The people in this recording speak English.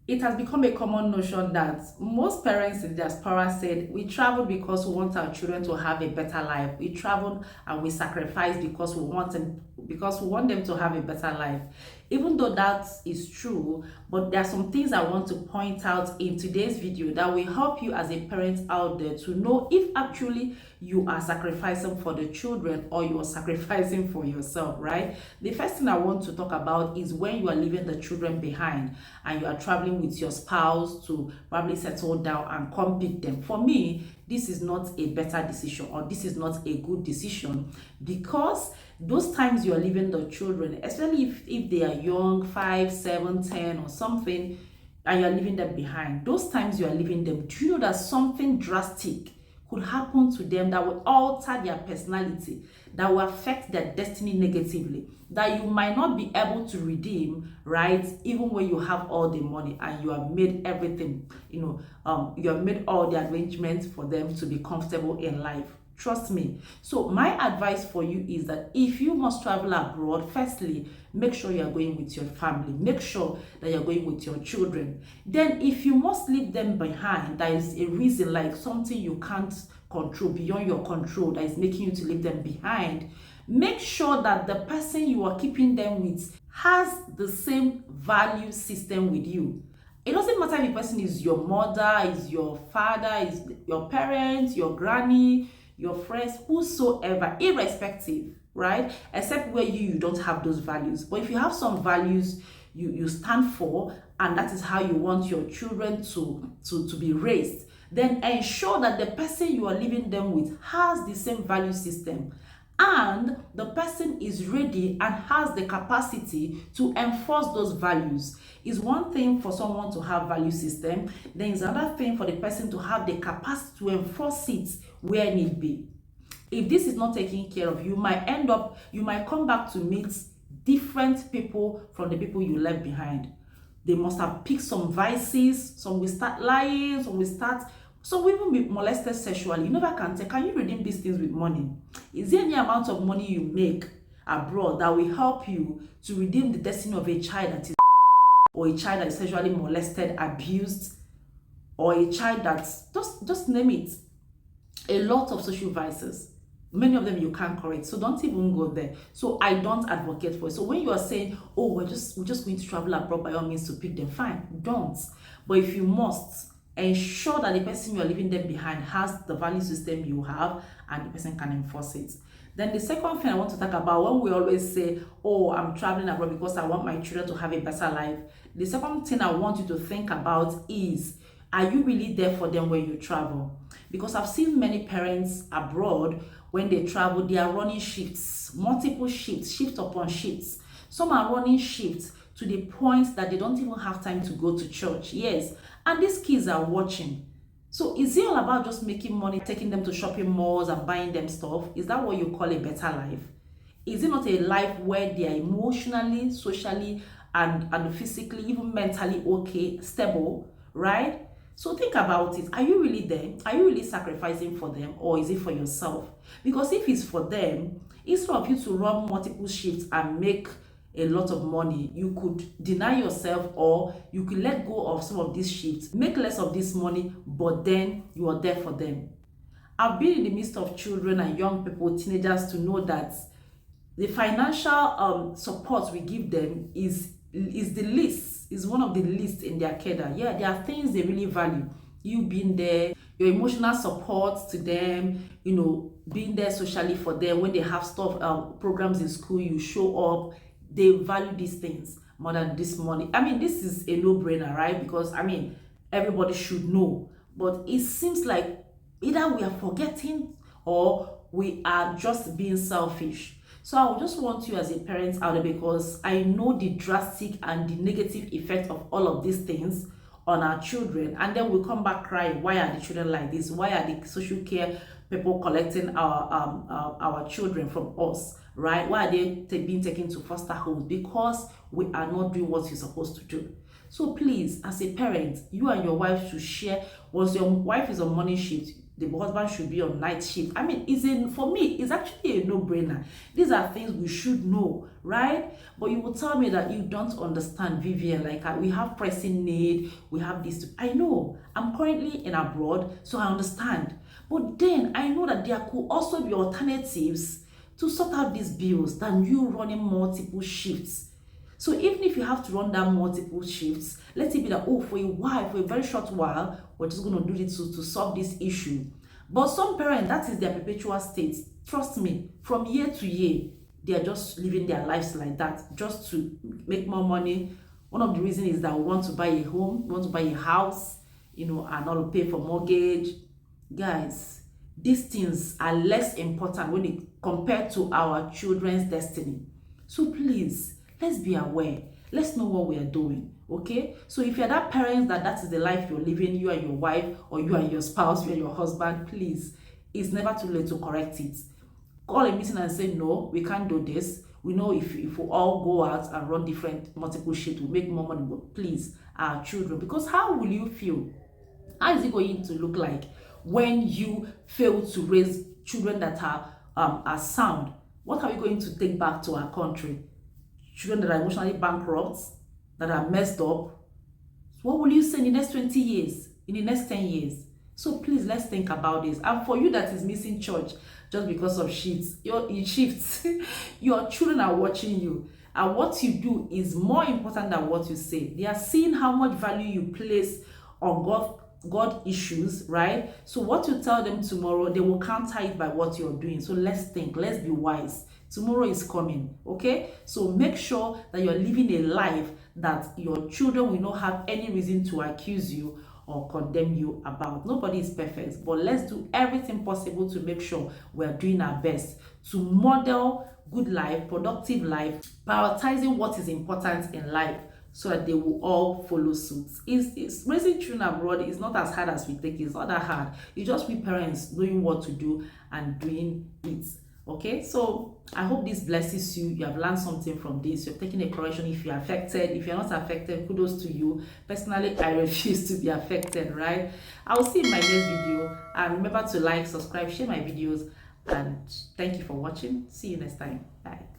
It has become a common notion that most parents in diaspora said we travel because we want our children to have a better life. We travel and we sacrifice because we want them to have a better life. Even though that is true, but there are some things I want to point out in today's video that will help you as a parent out there to know if actually you are sacrificing for the children or you are sacrificing for yourself, right? The first thing I want to talk about is when you are leaving the children behind and you are traveling with your spouse to probably settle down and come pick them. For me, this is not a better decision, or this is not a good decision, because those times you are leaving the children, especially if they are young, 5, 7, 10 or something, and you're leaving them behind, those times you are leaving them, do you know that something drastic could happen to them that will alter their personality, that will affect their destiny negatively, that you might not be able to redeem, right? Even when you have all the money and you have made everything, you have made all the arrangements for them to be comfortable in life. Trust me. So my advice for you is that if you must travel abroad, firstly, make sure you are going with your family. Make sure that you're going with your children. Then if you must leave them behind, there is a reason, like something you can't control, beyond your control, that is making you to leave them behind. Make sure that the person you are keeping them with has the same value system with you. It doesn't matter if the person is your mother, is your father, is your parents, your granny, your friends, whosoever, irrespective, right? Except where you don't have those values. But if you have some values you stand for, and that is how you want your children to be raised, then ensure that the person you are living them with has the same value system, and the person is ready and has the capacity to enforce those values. Is one thing for someone to have value system, then it's another thing for the person to have the capacity to enforce it where need be. If this is not taken care of, you might come back to meet different people from the people you left behind. They must have picked some vices, some will start lying, some will even be molested sexually. You never can tell. Can you redeem these things with money? Is there any amount of money you make abroad that will help you to redeem the destiny of a child that is, or a child that is sexually molested, abused, or a child that's just name it, a lot of social vices? Many of them you can't correct, so don't even go there. So I don't advocate for it. So when you are saying, oh, we're just going to travel abroad, by all means, to pick them, fine, don't. But if you must, ensure that the person you are leaving them behind has the value system you have, and the person can enforce it. Then the second thing I want to talk about, when we always say, oh, I'm traveling abroad because I want my children to have a better life, the second thing I want you to think about is, are you really there for them when you travel? Because I've seen many parents abroad, when they travel, they are running shifts, multiple shifts, shift upon shifts. Some are running shifts to the point that they don't even have time to go to church. Yes, and these kids are watching. So is it all about just making money, taking them to shopping malls and buying them stuff? Is that what you call a better life? Is it not a life where they are emotionally, socially, and physically, even mentally okay, stable, right? So think about it. Are you really there? Are you really sacrificing for them, or is it for yourself? Because if it's for them, instead of you to run multiple shifts and make a lot of money, you could deny yourself, or you could let go of some of these shifts, make less of this money, but then you are there for them. I've been in the midst of children and young people, teenagers, to know that the financial support we give them is the least, is one of the least in their cadre. Yeah, there are things they really value. You being there, your emotional support to them, being there socially for them when they have stuff, programs in school, you show up. They value these things more than this money. I mean, this is a no-brainer, right? Because everybody should know. But it seems like either we are forgetting or we are just being selfish. So I just want you as a parent out there, because I know the drastic and the negative effect of all of these things on our children, and then we come back crying, why are the children like this? Why are the social care people collecting our children from us, right? Why are they being taken to foster homes? Because we are not doing what you're supposed to do. So please, as a parent, you and your wife should share. Once your wife is on morning shift, the husband should be on night shift. I mean, for me, it's actually a no-brainer. These are things we should know, right? But you will tell me that you don't understand, Vivian. Like, we have pressing need, we have this. I know. I'm currently in abroad, so I understand. But then I know that there could also be alternatives to sort out these bills than you running multiple shifts. So even if you have to run down multiple shifts, let it be that, oh, for a while, for a very short while, we're just going to do this to solve this issue. But some parents, that is their perpetual state. Trust me, from year to year, they are just living their lives like that, just to make more money. One of the reasons is that we want to buy a home, we want to buy a house, and all pay for mortgage. Guys, these things are less important when it compared to our children's destiny. So please, let's be aware. Let's know what we are doing. Okay? So if you're that parent that is the life you're living, you and your wife, or you and your spouse, you and your husband, please, it's never too late to correct it. Call a meeting and say, no, we can't do this. We know if we all go out and run different multiple shifts, we'll make more money. But please, our children, because how will you feel? How is it going to look like when you fail to raise children that are sound? What are we going to take back to our country? Children that are emotionally bankrupt, that are messed up. What will you say in the next 20 years, in the next 10 years? So please, let's think about this. And for you that is missing church just because of shifts, your children are watching you. And what you do is more important than what you say. They are seeing how much value you place on God issues, right? So what you tell them tomorrow, they will counter it by what you're doing. So let's think, let's be wise. Tomorrow is coming, okay? So make sure that you're living a life that your children will not have any reason to accuse you or condemn you about. Nobody is perfect, but let's do everything possible to make sure we're doing our best to model good life, productive life, prioritizing what is important in life, so that they will all follow suit. It's raising children abroad is not as hard as we think. It's not that hard. It's just we parents knowing what to do and doing it. Okay, so I hope this blesses you. You have learned something from this. You're taking a correction if you're affected. If you're not affected, kudos to you. Personally, I refuse to be affected, right? I will see you in my next video. And remember to like, subscribe, share my videos. And thank you for watching. See you next time. Bye.